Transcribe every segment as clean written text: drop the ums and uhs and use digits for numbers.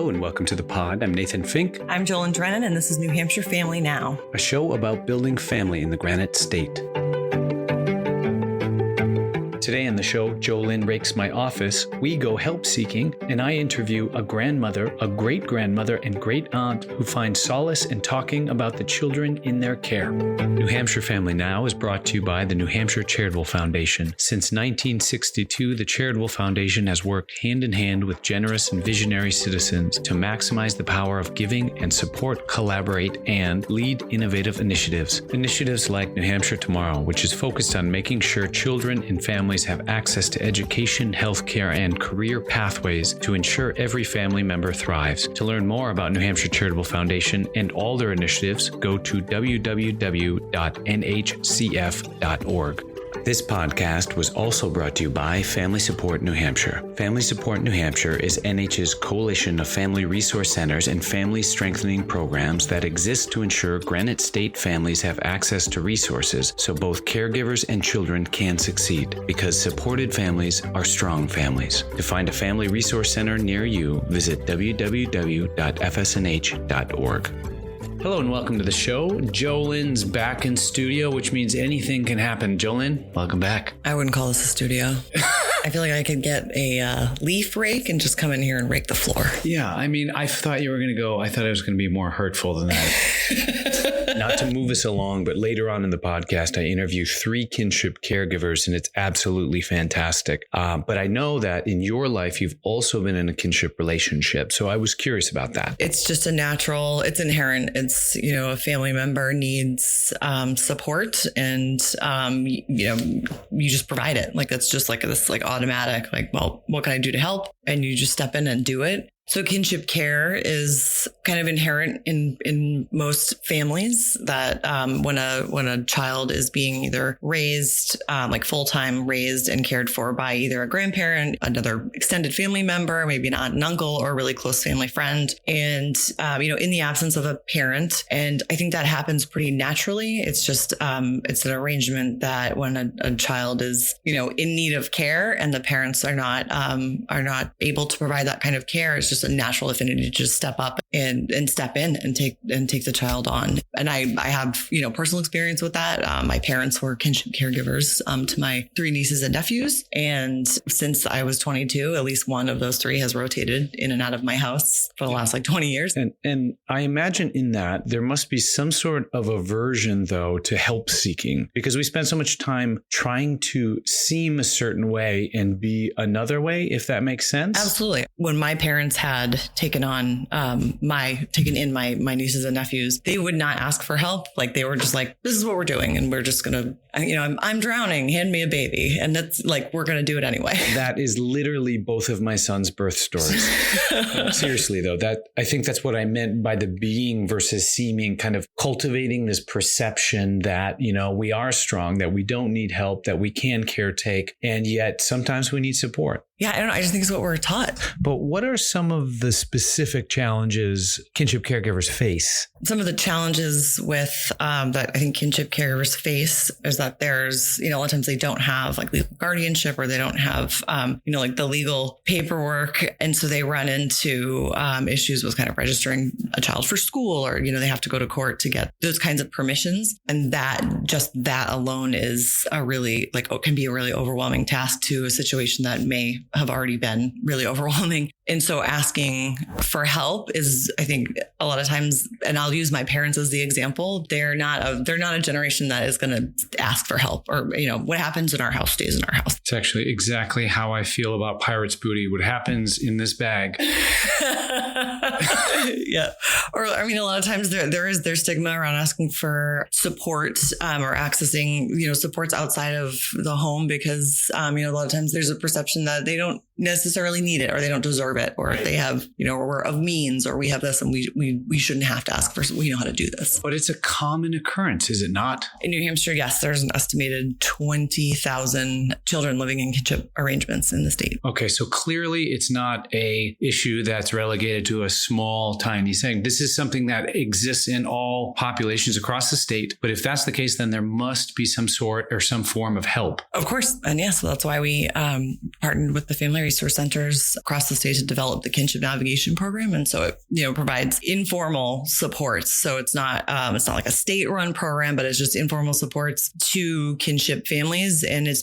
Hello and welcome to the pod. I'm Nathan Fink. I'm Joelyn Drennan, and this is New Hampshire Family Now, a show about building family in the Granite State. Today on the show, Joelyn rakes my office, we go help seeking, and I interview a grandmother, a great-grandmother, and great-aunt who find solace in talking about the children in their care. New Hampshire Family Now is brought to you by the New Hampshire Charitable Foundation. Since 1962, the Charitable Foundation has worked hand-in-hand with generous and visionary citizens to maximize the power of giving and support, collaborate, and lead innovative initiatives. Initiatives like New Hampshire Tomorrow, which is focused on making sure children and families have access to education, healthcare, and career pathways to ensure every family member thrives. To learn more about New Hampshire Charitable Foundation and all their initiatives, go to www.nhcf.org. This podcast was also brought to you by Family Support New Hampshire. Family Support New Hampshire is NH's coalition of family resource centers and family strengthening programs that exist to ensure Granite State families have access to resources so both caregivers and children can succeed. Because supported families are strong families. To find a family resource center near you, visit www.fsnh.org. Hello and welcome to the show. Joelyn's back in studio, which means anything can happen. Joelyn, welcome back. I wouldn't call this a studio. I feel like I could get a leaf rake and just come in here and rake the floor. Yeah, I mean, I thought it was going to be more hurtful than that. Not to move us along, but later on in the podcast, I interview 3 kinship caregivers, and it's absolutely fantastic. But I know that in your life, you've also been in a kinship relationship. So I was curious about that. It's just it's inherent. It's, a family member needs support and, you just provide it. Like, that's just like this automatic, well, what can I do to help? And you just step in and do it. So kinship care is kind of inherent in most families that when a child is being either raised, full-time raised and cared for by either a grandparent, another extended family member, maybe an aunt and uncle, or a really close family friend. And, in the absence of a parent, and I think that happens pretty naturally. It's just, it's an arrangement that when a child is, in need of care and the parents are not able to provide that kind of care, it's just a natural affinity to just step up and step in and take the child on. And I have, personal experience with that. My parents were kinship caregivers to my 3 nieces and nephews. And since I was 22, at least one of those 3 has rotated in and out of my house for the last 20 years. And I imagine in that there must be some sort of aversion, though, to help seeking, because we spend so much time trying to seem a certain way and be another way, if that makes sense. Absolutely. When my parents had taken in my nieces and nephews, they would not ask for help. Like, they were just like, this is what we're doing. And we're just going to, I'm drowning, hand me a baby. And that's like, we're going to do it anyway. That is literally both of my son's birth stories. Seriously, though, I think that's what I meant by the being versus seeming, kind of cultivating this perception that, we are strong, that we don't need help, that we can caretake. And yet sometimes we need support. Yeah, I don't know. I just think it's what we're taught. But what are some of the specific challenges kinship caregivers face? Some of the challenges with that I think kinship caregivers face is that there's, a lot of times they don't have legal guardianship, or they don't have, the legal paperwork. And so they run into issues with kind of registering a child for school, or, they have to go to court to get those kinds of permissions. And that alone is can be a really overwhelming task to a situation that may have already been really overwhelming. And so asking for help is, I think, a lot of times, and I'll use my parents as the example, they're not a generation that is going to ask for help, or, what happens in our house stays in our house. It's actually exactly how I feel about pirate's booty. What happens in this bag. Yeah. Or, a lot of times there's stigma around asking for support, or accessing, supports outside of the home, because, a lot of times there's a perception that they don't necessarily need it, or they don't deserve it, or they have, or we're of means, or we have this and we shouldn't have to ask for, we know how to do this. But it's a common occurrence, is it not? In New Hampshire, yes, there's an estimated 20,000 children living in kinship arrangements in the state. Okay, so clearly it's not a issue that's relegated to a small, tiny thing. This is something that exists in all populations across the state. But if that's the case, then there must be some sort or some form of help. Of course. And yes, that's why we partnered with the Family Resource Centers across the state to develop the Kinship Navigation Program. And so it, provides informal supports. So it's not like a state-run program, but it's just informal supports to kinship families. And it's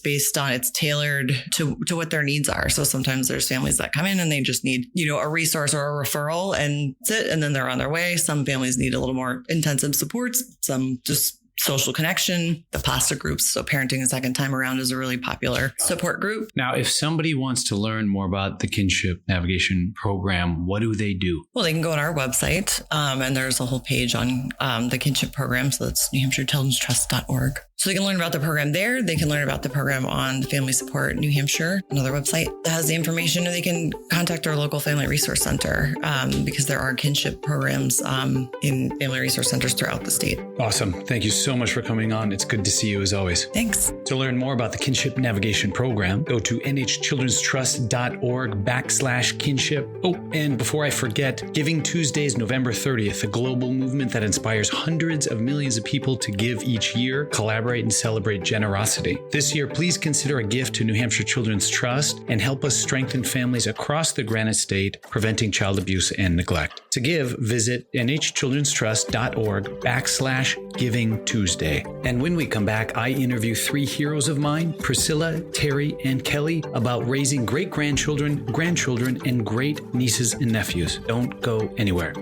tailored to what their needs are. So sometimes there's families that come in and they just need, a resource or a referral and that's it. And then they're on their way. Some families need a little more intensive supports. Some just social connection, the PASA groups. So Parenting a Second Time Around is a really popular support group. Now, if somebody wants to learn more about the Kinship Navigation Program, what do they do? Well, they can go on our website and there's a whole page on the Kinship program. So that's NewHampshireChildren'sTrust.org. So they can learn about the program there. They can learn about the program on Family Support New Hampshire, another website that has the information, and they can contact our local Family Resource Center because there are kinship programs in Family Resource Centers throughout the state. Awesome. Thank you so much for coming on. It's good to see you as always. Thanks. To learn more about the Kinship Navigation Program, go to nhchildrenstrust.org/kinship. Oh, and before I forget, Giving Tuesday is November 30th, a global movement that inspires hundreds of millions of people to give each year, collaborate, and celebrate generosity. This year, please consider a gift to New Hampshire Children's Trust and help us strengthen families across the Granite State, preventing child abuse and neglect. To give, visit nhchildrenstrust.org/Giving Tuesday. And when we come back, I interview 3 heroes of mine, Pricilla, Terry, and Kelley, about raising great-grandchildren, grandchildren, and great-nieces and nephews. Don't go anywhere.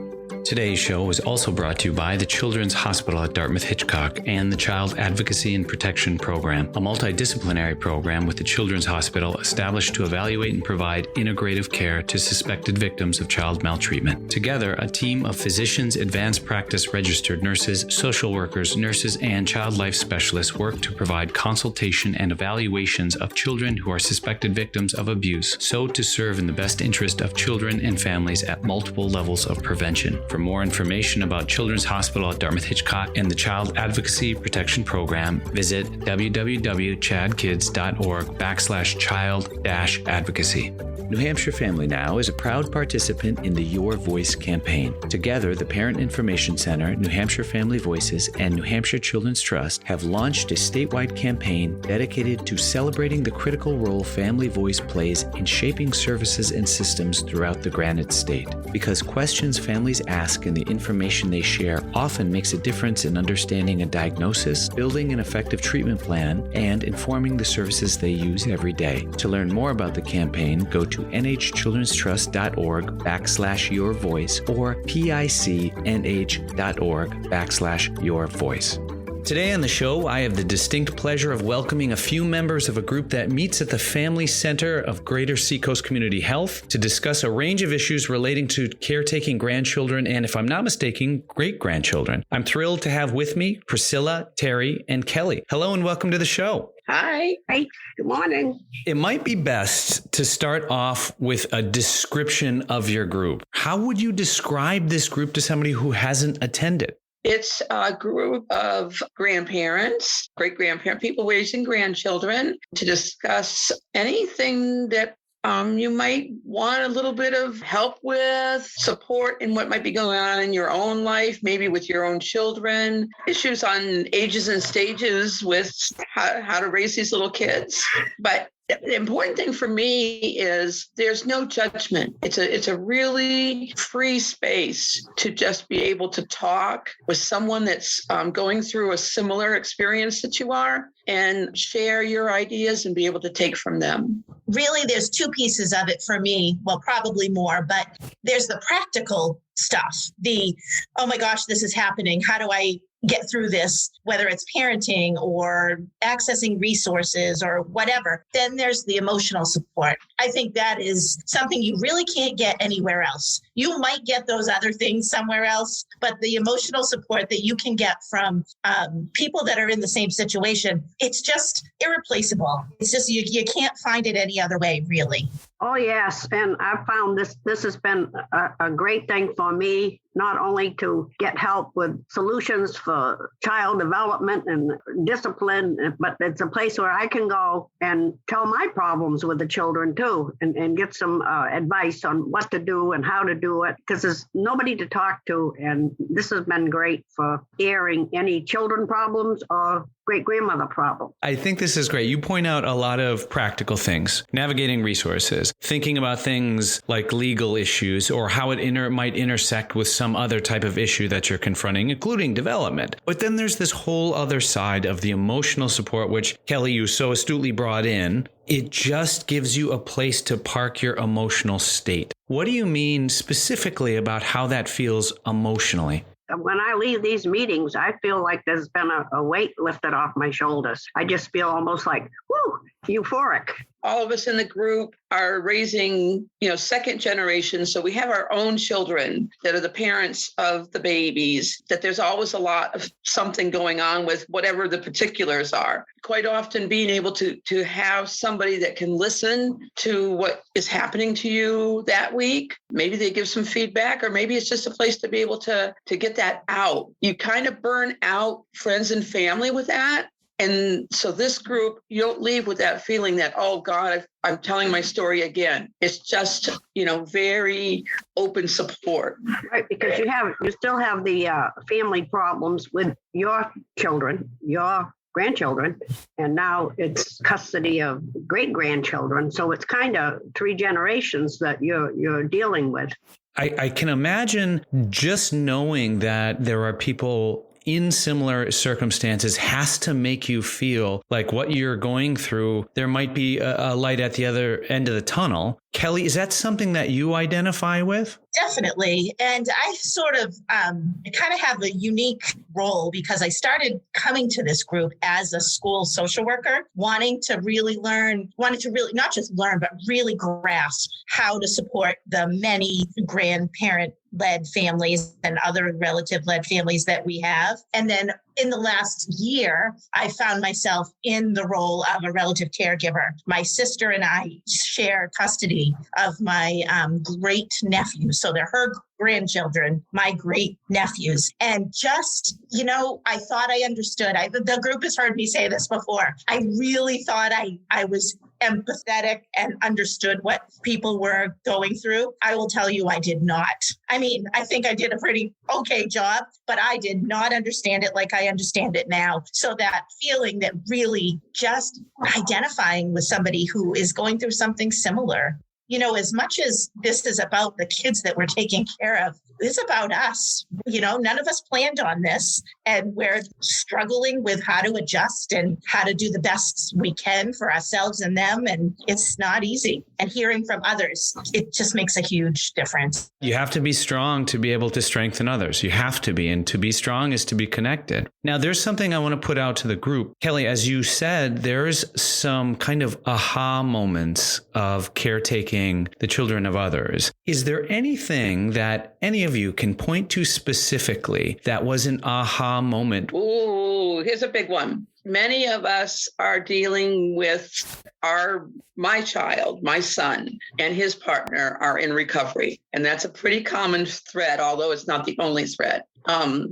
Today's show was also brought to you by the Children's Hospital at Dartmouth-Hitchcock and the Child Advocacy and Protection Program, a multidisciplinary program with the Children's Hospital established to evaluate and provide integrative care to suspected victims of child maltreatment. Together, a team of physicians, advanced practice registered nurses, social workers, nurses, and child life specialists work to provide consultation and evaluations of children who are suspected victims of abuse, so to serve in the best interest of children and families at multiple levels of prevention. For more information about Children's Hospital at Dartmouth-Hitchcock and the Child Advocacy Protection Program, visit www.chadkids.org/child-advocacy. New Hampshire Family Now is a proud participant in the Your Voice campaign. Together, the Parent Information Center, New Hampshire Family Voices, and New Hampshire Children's Trust have launched a statewide campaign dedicated to celebrating the critical role family voice plays in shaping services and systems throughout the Granite State. Because questions families ask and the information they share often makes a difference in understanding a diagnosis, building an effective treatment plan, and informing the services they use every day. To learn more about the campaign, go to nhchildrenstrust.org/yourvoice or picnh.org/yourvoice. Today on the show, I have the distinct pleasure of welcoming a few members of a group that meets at the Family Center of Greater Seacoast Community Health to discuss a range of issues relating to caretaking grandchildren and, if I'm not mistaken, great-grandchildren. I'm thrilled to have with me Pricilla, Terry, and Kelley. Hello and welcome to the show. Hi. Good morning. It might be best to start off with a description of your group. How would you describe this group to somebody who hasn't attended? It's a group of grandparents, great-grandparent people raising grandchildren to discuss anything that you might want a little bit of help with, support in what might be going on in your own life, maybe with your own children, issues on ages and stages with how to raise these little kids. But the important thing for me is there's no judgment. It's a really free space to just be able to talk with someone that's going through a similar experience that you are and share your ideas and be able to take from them. Really, there's 2 pieces of it for me. Well, probably more, but there's the practical stuff. Oh my gosh, this is happening. How do I get through this, whether it's parenting or accessing resources or whatever? Then there's the emotional support. I think that is something you really can't get anywhere else. You might get those other things somewhere else, but the emotional support that you can get from people that are in the same situation, it's just irreplaceable. It's just, you can't find it any other way, really. Oh, yes. And I found this has been a great thing for me, not only to get help with solutions for child development and discipline, but it's a place where I can go and tell my problems with the children too, and get some advice on what to do and how to do it, because there's nobody to talk to. And this has been great for airing any children problems or great-grandmother problem. I think this is great. You point out a lot of practical things, navigating resources, thinking about things like legal issues or how it might intersect with some other type of issue that you're confronting, including development. But then there's this whole other side of the emotional support, which Kelley, you so astutely brought in. It just gives you a place to park your emotional state. What do you mean specifically about how that feels emotionally? When I leave these meetings, I feel like there's been a weight lifted off my shoulders. I just feel almost like, whoo, euphoric. All of us in the group are raising, second generation. So we have our own children that are the parents of the babies, that there's always a lot of something going on with whatever the particulars are. Quite often being able to have somebody that can listen to what is happening to you that week. Maybe they give some feedback, or maybe it's just a place to be able to get that out. You kind of burn out friends and family with that. And so this group, you don't leave with that feeling that, oh God, I'm telling my story again. It's just, very open support. Right, because you still have the family problems with your children, your grandchildren, and now it's custody of great-grandchildren. So it's kind of 3 generations that you're dealing with. I can imagine just knowing that there are people in similar circumstances has to make you feel like what you're going through, there might be a light at the other end of the tunnel. Kelley, is that something that you identify with? Definitely. And I sort of kind of have a unique role because I started coming to this group as a school social worker, wanting to really not just learn, but really grasp how to support the many grandparent-led families and other relative-led families that we have. And then in the last year, I found myself in the role of a relative caregiver. My sister and I share custody of my great-nephews. So they're her grandchildren, my great-nephews. And just, I thought I understood. The group has heard me say this before. I really thought I was empathetic and understood what people were going through. I will tell you, I did not. I mean, I think I did a pretty okay job, but I did not understand it like I understand it now. So that feeling that really just identifying with somebody who is going through something similar, as much as this is about the kids that we're taking care of, it's about us. None of us planned on this, and we're struggling with how to adjust and how to do the best we can for ourselves and them. And it's not easy. And hearing from others, it just makes a huge difference. You have to be strong to be able to strengthen others. You have to be. And to be strong is to be connected. Now, there's something I want to put out to the group. Kelley, as you said, there's some kind of aha moments of caretaking the children of others. Is there anything that any of you can point to specifically that was an aha moment? Ooh, here's a big one. Many of us are dealing with my child, my son, and his partner are in recovery. And that's a pretty common thread, although it's not the only thread.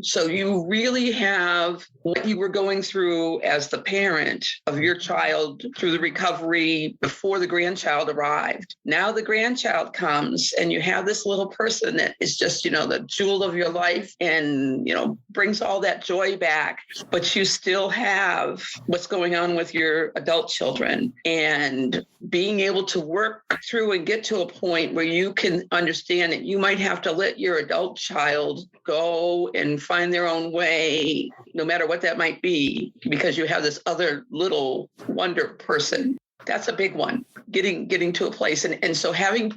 So you really have what you were going through as the parent of your child through the recovery before the grandchild arrived. Now the grandchild comes and you have this little person that is just, the jewel of your life and, brings all that joy back. But you still have what's going on with your adult children, and being able to work through and get to a point where you can understand that you might have to let your adult child go and find their own way, no matter what that might be, because you have this other little wonder person. That's a big one, getting to a place. And so having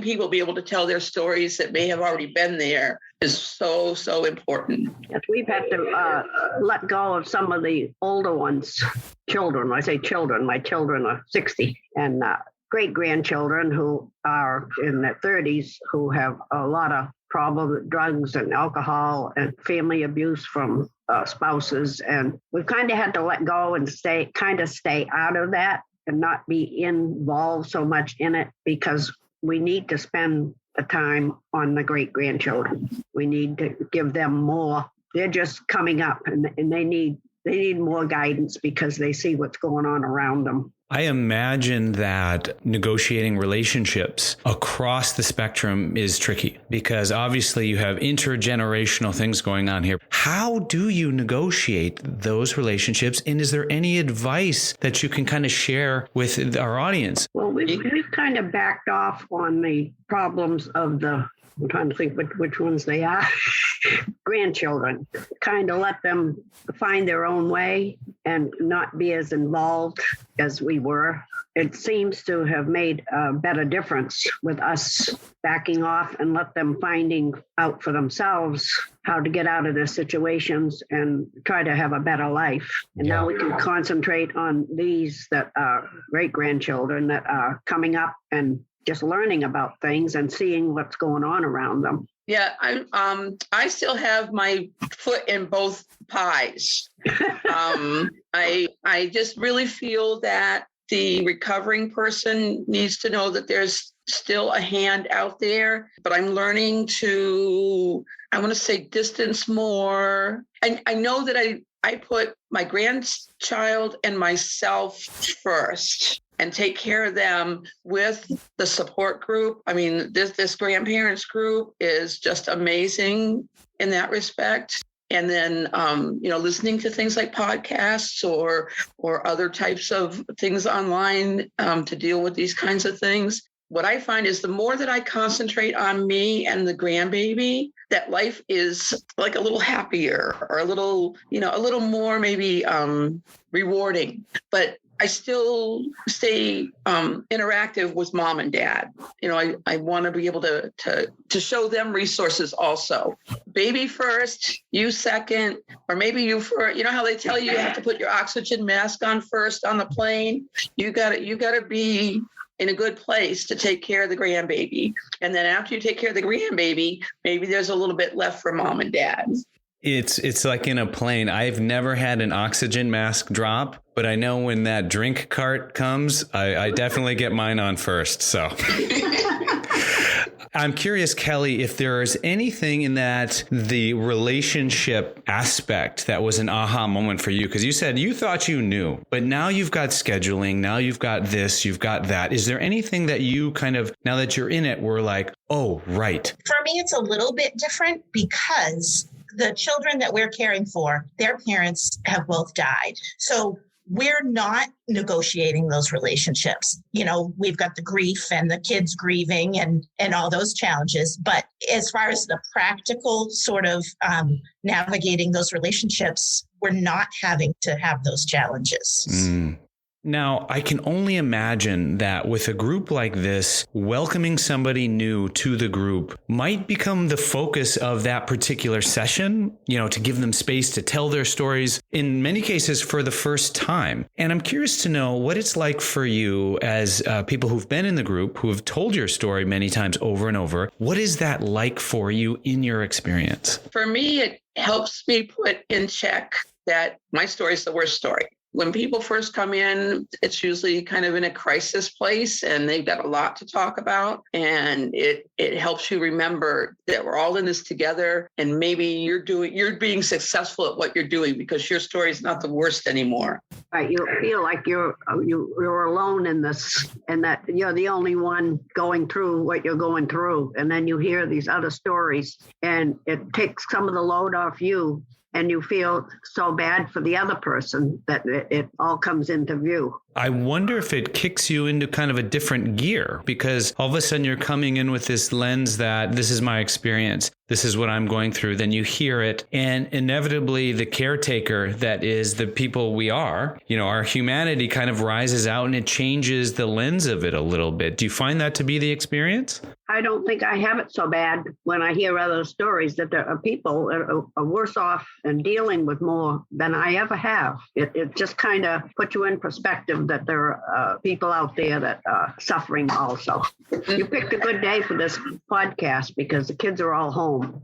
people be able to tell their stories that may have already been there is so, so important. Yes, we've had to let go of some of the older ones, children. I say children, my children are 60, and great-grandchildren who are in their 30s who have a lot of problem with drugs and alcohol and family abuse from spouses. And we've kind of had to let go and stay out of that. and not be involved so much in it, because we need to spend the time on the great-grandchildren. We need to give them more. They're just coming up, and they need more guidance because they see what's going on around them. I imagine that negotiating relationships across the spectrum is tricky because obviously you have intergenerational things going on here. How do you negotiate those relationships? And is there any advice that you can kind of share with our audience? Well, we've kind of backed off on the problems of I'm trying to think which ones they are. Grandchildren. Kind of let them find their own way and not be as involved as we were. It seems to have made a better difference with us backing off and let them finding out for themselves how to get out of their situations and try to have a better life. And now we can concentrate on these that are great-grandchildren that are coming up and just learning about things and seeing what's going on around them. Yeah, I still have my foot in both pies. I just really feel that the recovering person needs to know that there's still a hand out there, but I'm learning to, I want to say, distance more. And I know that I put my grandchild and myself first and take care of them with the support group. I mean, this grandparents group is just amazing in that respect. And then, listening to things like podcasts or other types of things online to deal with these kinds of things. What I find is the more that I concentrate on me and the grandbaby, that life is like a little happier or a little more maybe rewarding. But I still stay interactive with mom and dad. I want to be able to show them resources also. Baby first, you second, or maybe you first. You know how they tell you have to put your oxygen mask on first on the plane? You got to be in a good place to take care of the grandbaby. And then after you take care of the grandbaby, maybe there's a little bit left for mom and dad. It's like in a plane. I've never had an oxygen mask drop, but I know when that drink cart comes, I definitely get mine on first. So I'm curious, Kelley, if there is anything in the relationship aspect that was an aha moment for you, because you said you thought you knew, but now you've got scheduling, now you've got this, you've got that. Is there anything that you kind of, now that you're in it, were like, oh, right? For me, it's a little bit different because the children that we're caring for, their parents have both died. So we're not negotiating those relationships. We've got the grief and the kids grieving and all those challenges. But as far as the practical sort of navigating those relationships, we're not having to have those challenges. Now, I can only imagine that with a group like this, welcoming somebody new to the group might become the focus of that particular session, to give them space to tell their stories, in many cases for the first time. And I'm curious to know what it's like for you as people who've been in the group, who have told your story many times over and over. What is that like for you in your experience? For me, it helps me put in check that my story is the worst story. When people first come in, it's usually kind of in a crisis place and they've got a lot to talk about. And it helps you remember that we're all in this together. And maybe you're being successful at what you're doing because your story is not the worst anymore. Right. You feel like you're alone in this and that you're the only one going through what you're going through. And then you hear these other stories and it takes some of the load off you. And you feel so bad for the other person that it all comes into view. I wonder if it kicks you into kind of a different gear because all of a sudden you're coming in with this lens that this is my experience. This is what I'm going through. Then you hear it. And inevitably the caretaker that is the people we are, our humanity kind of rises out and it changes the lens of it a little bit. Do you find that to be the experience? I don't think I have it so bad when I hear other stories that there are people that are worse off and dealing with more than I ever have. It just kind of puts you in perspective that there are people out there that are suffering also. You picked a good day for this podcast because the kids are all home. home.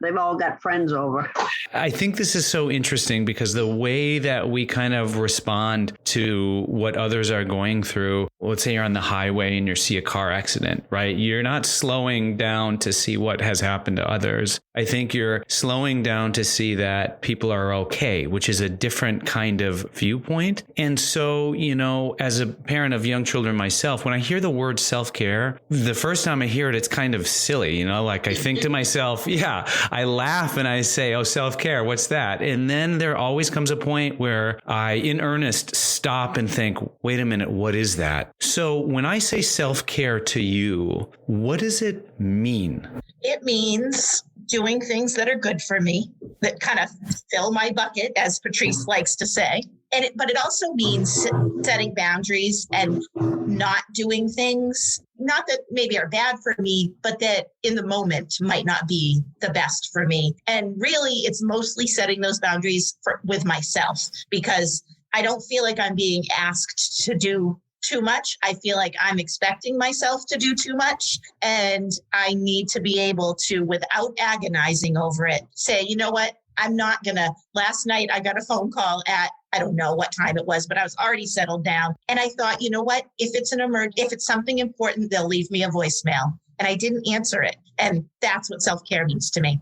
They've all got friends over. I think this is so interesting because the way that we kind of respond to what others are going through, let's say you're on the highway and you see a car accident, right? You're not slowing down to see what has happened to others. I think you're slowing down to see that people are okay, which is a different kind of viewpoint. And so, as a parent of young children myself, when I hear the word self-care, the first time I hear it, it's kind of silly, like I think to myself, yeah, I laugh and I say, oh, self-care, what's that? And then there always comes a point where I, in earnest, stop and think, wait a minute, what is that? So when I say self-care to you, what does it mean? It means doing things that are good for me, that kind of fill my bucket, as Patrice likes to say. But it also means setting boundaries and not doing things, not that maybe are bad for me, but that in the moment might not be the best for me. And really, it's mostly setting those boundaries with myself, because I don't feel like I'm being asked to do too much. I feel like I'm expecting myself to do too much, and I need to be able to, without agonizing over it, say, you know what? I'm not gonna. Last night I got a phone call at, I don't know what time it was, but I was already settled down. And I thought, you know what? If it's something important, they'll leave me a voicemail. And I didn't answer it. And that's what self-care means to me.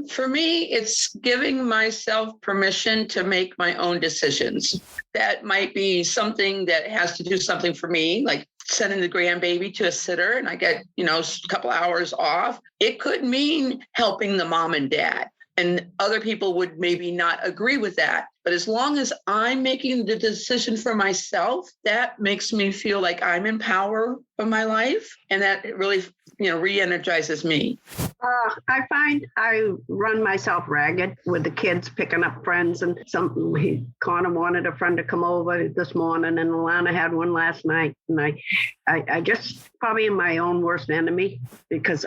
For me, it's giving myself permission to make my own decisions. That might be something that has to do something for me, like sending the grandbaby to a sitter and I get, a couple hours off. It could mean helping the mom and dad. And other people would maybe not agree with that. But as long as I'm making the decision for myself, that makes me feel like I'm in power of my life. And that really, re-energizes me. I find I run myself ragged with the kids picking up friends. And Connor wanted a friend to come over this morning, and Alana had one last night. And I just probably am my own worst enemy, because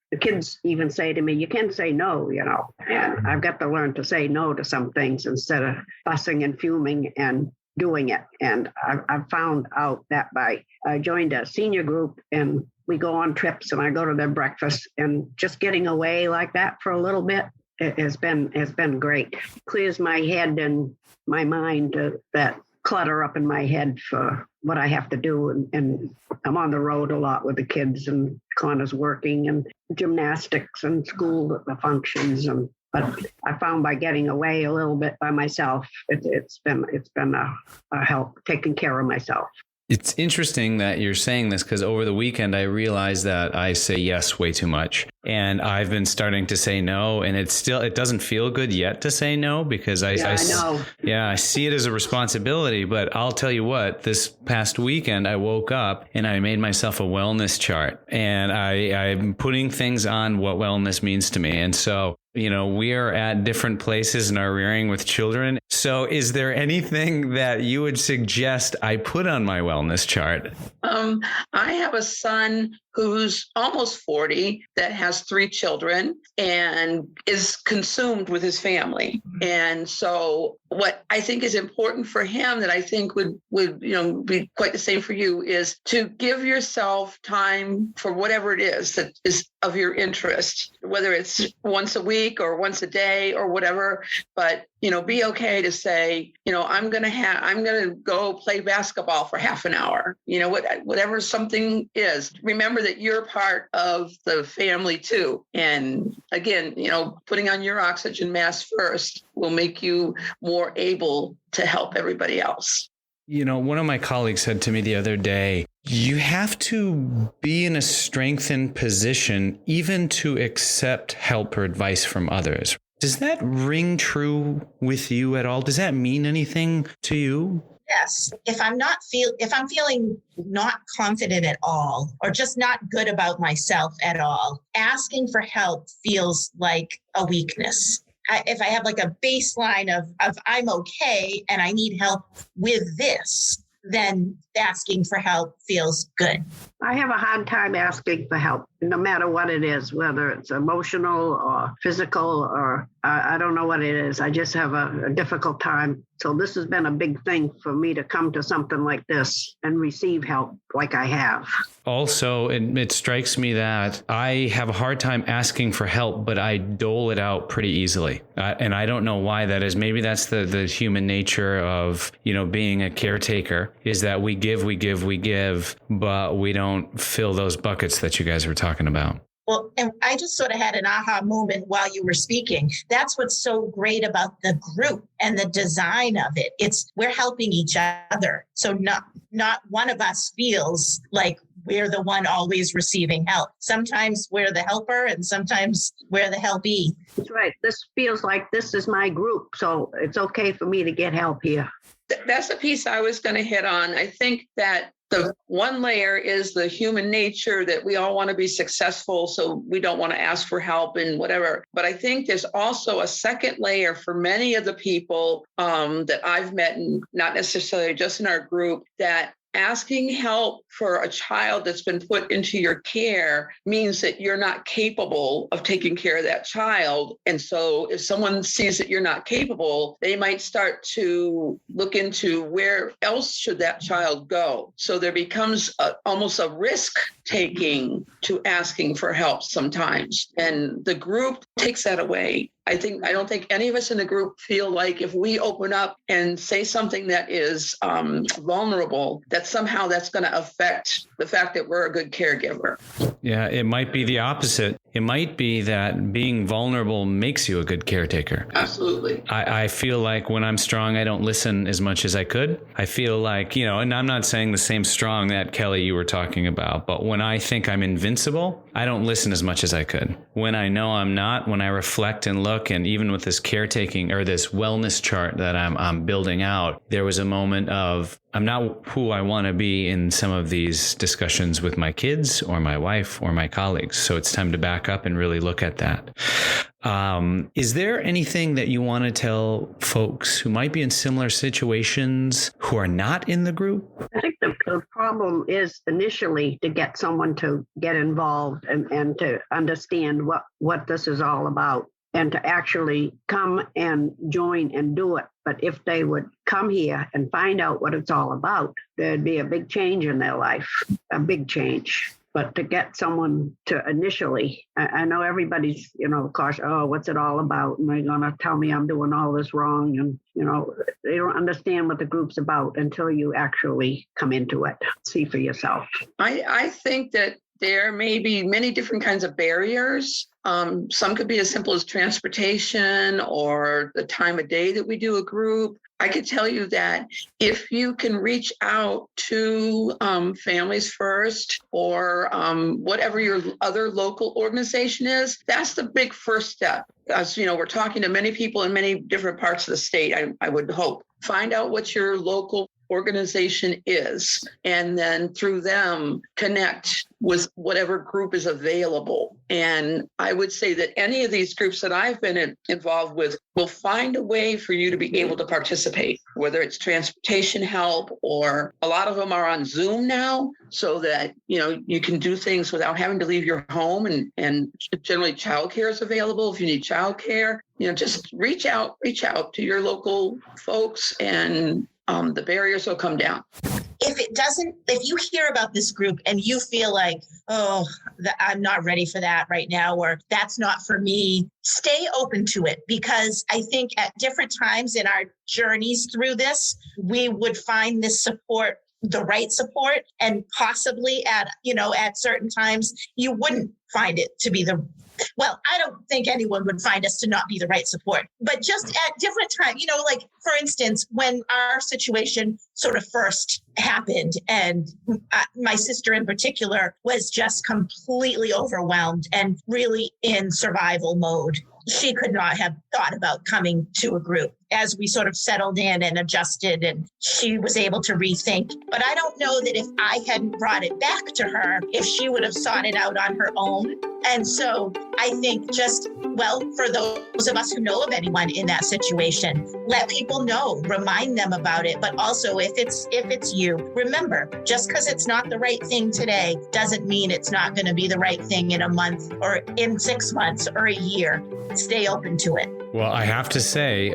the kids even say to me, you can say no, and I've got to learn to say no to some things instead of fussing and fuming and doing it. And I've found out that I joined a senior group, and we go on trips and I go to their breakfast, and just getting away like that for a little bit, it has been great. Clears my head and my mind, that clutter up in my head for what I have to do. And I'm on the road a lot with the kids, and Connor's working, and gymnastics and school functions. But I found by getting away a little bit by myself, it's been a help taking care of myself. It's interesting that you're saying this, because over the weekend, I realized that I say yes way too much. And I've been starting to say no. And it doesn't feel good yet to say no, because I know. Yeah, I see it as a responsibility. But I'll tell you what, this past weekend, I woke up and I made myself a wellness chart. And I'm putting things on what wellness means to me. And so, we are at different places in our rearing with children. So is there anything that you would suggest I put on my wellness chart? I have a son who's almost 40 that has 3 children and is consumed with his family. And so what I think is important for him, that I think would be quite the same for you, is to give yourself time for whatever it is that is of your interest, whether it's once a week or once a day or whatever. But be okay to say, I'm going to go play basketball for half an hour, whatever something is. Remember that you're part of the family too. And again, putting on your oxygen mask first will make you more able to help everybody else. One of my colleagues said to me the other day, you have to be in a strengthened position even to accept help or advice from others. Does that ring true with you at all? Does that mean anything to you? Yes. If I'm feeling not confident at all, or just not good about myself at all, asking for help feels like a weakness. If I have like a baseline of I'm okay and I need help with this, then asking for help feels good. I have a hard time asking for help, no matter what it is, whether it's emotional or physical, or I don't know what it is. I just have a difficult time So this has been a big thing for me to come to something like this and receive help like I have. Also, it strikes me that I have a hard time asking for help, but I dole it out pretty easily. And I don't know why that is. Maybe that's the human nature of, being a caretaker, is that we give, but we don't fill those buckets that you guys were talking about. Well, and I just sort of had an aha moment while you were speaking. That's what's so great about the group and the design of it. We're helping each other. So not one of us feels like we're the one always receiving help. Sometimes we're the helper and sometimes we're the helpee. That's right. This feels like this is my group. So it's okay for me to get help here. That's the piece I was going to hit on. I think that the one layer is the human nature that we all want to be successful, so we don't want to ask for help and whatever. But I think there's also a second layer for many of the people that I've met, and not necessarily just in our group, that asking help for a child that's been put into your care means that you're not capable of taking care of that child. And so if someone sees that you're not capable, they might start to look into where else should that child go. So there becomes almost a risk taking to asking for help sometimes. And the group takes that away. I don't think any of us in the group feel like if we open up and say something that is vulnerable, that somehow that's going to affect the fact that we're a good caregiver. Yeah, it might be the opposite. It might be that being vulnerable makes you a good caretaker. Absolutely. I feel like when I'm strong, I don't listen as much as I could. I feel like, and I'm not saying the same strong that Kelley you were talking about, but when I think I'm invincible, I don't listen as much as I could. When I know I'm not, when I reflect and look, and even with this caretaking or this wellness chart that I'm building out, there was a moment of, I'm not who I want to be in some of these discussions with my kids or my wife or my colleagues. So it's time to back up and really look at that. Is there anything that you want to tell folks who might be in similar situations who are not in the group? I think the problem is initially to get someone to get involved and to understand what this is all about, and to actually come and join and do it. But if they would come here and find out what it's all about, there'd be a big change in their life, a big change. But to get someone to initially, I know everybody's, gosh, what's it all about? And they're going to tell me I'm doing all this wrong. And, they don't understand what the group's about until you actually come into it. See for yourself. I think that there may be many different kinds of barriers. Some could be as simple as transportation or the time of day that we do a group. I could tell you that if you can reach out to Families First or whatever your other local organization is, that's the big first step. As we're talking to many people in many different parts of the state, I would hope. Find out what your local organization is, and then through them connect with whatever group is available. And I would say that any of these groups that I've been involved with will find a way for you to be able to participate, whether it's transportation help, or a lot of them are on Zoom now, so that you can do things without having to leave your home, and generally childcare is available if you need childcare. Just reach out to your local folks, and the barriers will come down. If you hear about this group and you feel like, I'm not ready for that right now, or that's not for me, stay open to it, because I think at different times in our journeys through this, we would find this support, the right support, and possibly at certain times you wouldn't find it to be I don't think anyone would find us to not be the right support, but just at different times, like for instance, when our situation sort of first happened, and my sister in particular was just completely overwhelmed and really in survival mode. She could not have thought about coming to a group. As we sort of settled in and adjusted, and she was able to rethink. But I don't know that if I hadn't brought it back to her, if she would have sought it out on her own. And so I think for those of us who know of anyone in that situation, let people know, remind them about it. But also if it's you, remember, just because it's not the right thing today doesn't mean it's not going to be the right thing in a month or in 6 months or a year. Stay open to it. Well, I have to say,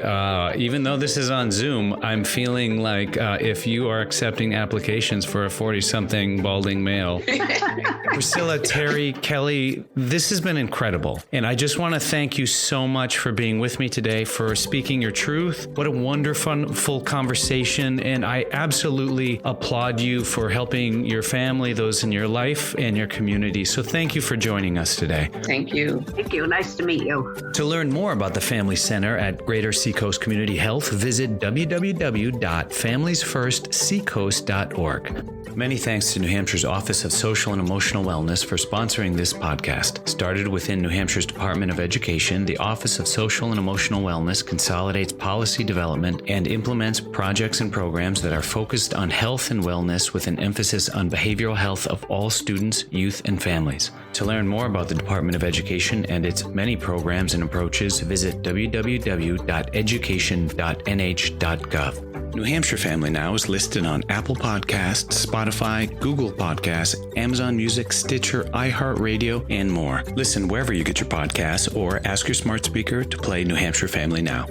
even though this is on Zoom, I'm feeling like if you are accepting applications for a 40-something balding male, Pricilla, Terry, Kelley, this has been incredible. And I just want to thank you so much for being with me today, for speaking your truth. What a wonderful conversation. And I absolutely applaud you for helping your family, those in your life, and your community. So thank you for joining us today. Thank you. Thank you. Nice to meet you. To learn more about the Family Center at Greater Seacoast Community Health, visit www.familiesfirstseacoast.org. Many thanks to New Hampshire's Office of Social and Emotional Wellness for sponsoring this podcast. Started within New Hampshire's Department of Education, the Office of Social and Emotional Wellness consolidates policy development and implements projects and programs that are focused on health and wellness with an emphasis on behavioral health of all students, youth, and families. To learn more about the Department of Education and its many programs and approaches, visit www.education.nh.gov. New Hampshire Family Now is listed on Apple Podcasts, Spotify, Google Podcasts, Amazon Music, Stitcher, iHeartRadio, and more. Listen wherever you get your podcasts or ask your smart speaker to play New Hampshire Family Now.